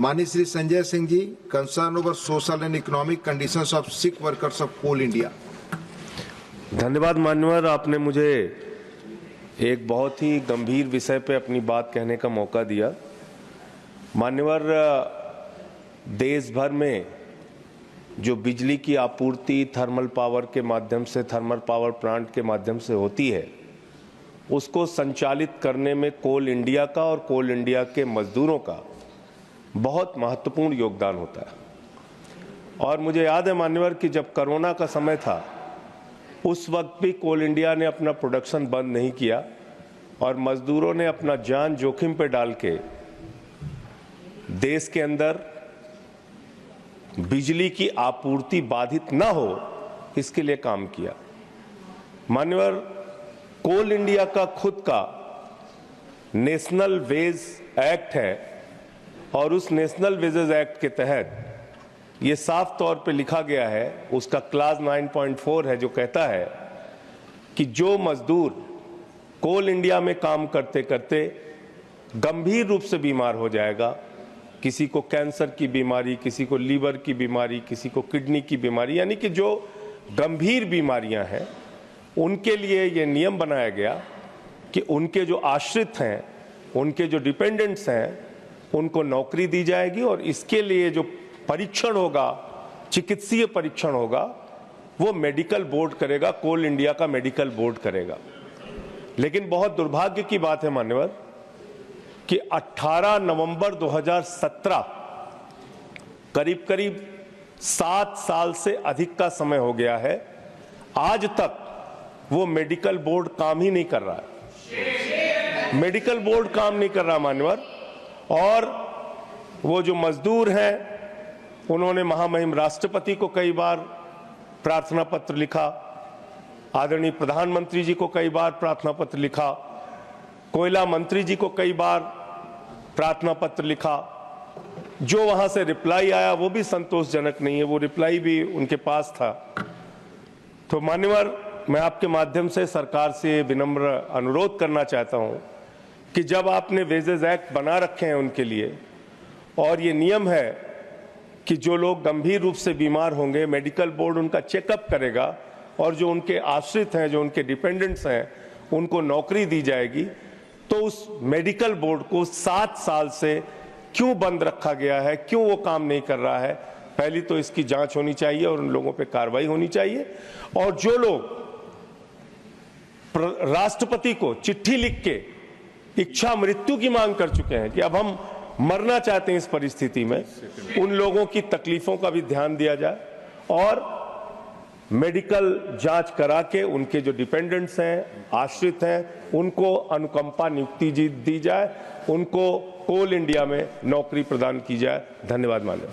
माननीय Shri Sanjay Singh ji, concern over social and economic conditions of sick workers of coal India. धन्यवाद मान्यवर, आपने मुझे एक बहुत ही गंभीर विषय पे अपनी बात कहने का मौका दिया। मान्यवर, देश भर में जो बिजली की आपूर्ति थर्मल पावर के माध्यम से, थर्मल पावर प्लांट के माध्यम से होती है, उसको संचालित करने में कोल इंडिया का और कोल इंडिया के मजदूरों का बहुत महत्वपूर्ण योगदान होता है। और मुझे याद है मान्यवर कि जब कोरोना का समय था, उस वक्त भी कोल इंडिया ने अपना प्रोडक्शन बंद नहीं किया और मजदूरों ने अपना जान जोखिम पे डाल के देश के अंदर बिजली की आपूर्ति बाधित न हो, इसके लिए काम किया। मान्यवर, कोल इंडिया का खुद का नेशनल वेज एक्ट है और उस नेशनल वेजेस एक्ट के तहत ये साफ तौर पे लिखा गया है, उसका क्लास 9.4 है, जो कहता है कि जो मजदूर कोल इंडिया में काम करते करते गंभीर रूप से बीमार हो जाएगा, किसी को कैंसर की बीमारी, किसी को लीवर की बीमारी, किसी को किडनी की बीमारी, यानी कि जो गंभीर बीमारियां हैं, उनके लिए ये नियम बनाया गया कि उनके जो आश्रित हैं, उनके जो डिपेंडेंट्स हैं, उनको नौकरी दी जाएगी और इसके लिए जो परीक्षण होगा, चिकित्सीय परीक्षण होगा, वो मेडिकल बोर्ड करेगा, कोल इंडिया का मेडिकल बोर्ड करेगा। लेकिन बहुत दुर्भाग्य की बात है मान्यवर कि 18 नवंबर 2017, करीब करीब 7 साल से अधिक का समय हो गया है, आज तक वो मेडिकल बोर्ड काम ही नहीं कर रहा है। मेडिकल बोर्ड काम नहीं कर रहा मान्यवर। और वो जो मजदूर हैं, उन्होंने महामहिम राष्ट्रपति को कई बार प्रार्थना पत्र लिखा, आदरणीय प्रधानमंत्री जी को कई बार प्रार्थना पत्र लिखा, कोयला मंत्री जी को कई बार प्रार्थना पत्र लिखा। जो वहां से रिप्लाई आया वो भी संतोषजनक नहीं है, वो रिप्लाई भी उनके पास था। तो मान्यवर, मैं आपके माध्यम से सरकार से विनम्र अनुरोध करना चाहता हूं कि जब आपने वेजेस एक्ट बना रखे हैं उनके लिए, और ये नियम है कि जो लोग गंभीर रूप से बीमार होंगे, मेडिकल बोर्ड उनका चेकअप करेगा और जो उनके आश्रित हैं, जो उनके डिपेंडेंट्स हैं, उनको नौकरी दी जाएगी, तो उस मेडिकल बोर्ड को 7 साल से क्यों बंद रखा गया है, क्यों वो काम नहीं कर रहा है, पहली तो इसकी जांच होनी चाहिए और उन लोगों पे कार्रवाई होनी चाहिए। और जो लोग राष्ट्रपति को चिट्ठी लिख के इच्छा मृत्यु की मांग कर चुके हैं कि अब हम मरना चाहते हैं इस परिस्थिति में, उन लोगों की तकलीफों का भी ध्यान दिया जाए और मेडिकल जांच करा के उनके जो डिपेंडेंट्स हैं, आश्रित हैं, उनको अनुकंपा नियुक्ति दी जाए, उनको कोल इंडिया में नौकरी प्रदान की जाए। धन्यवाद मान्यवर।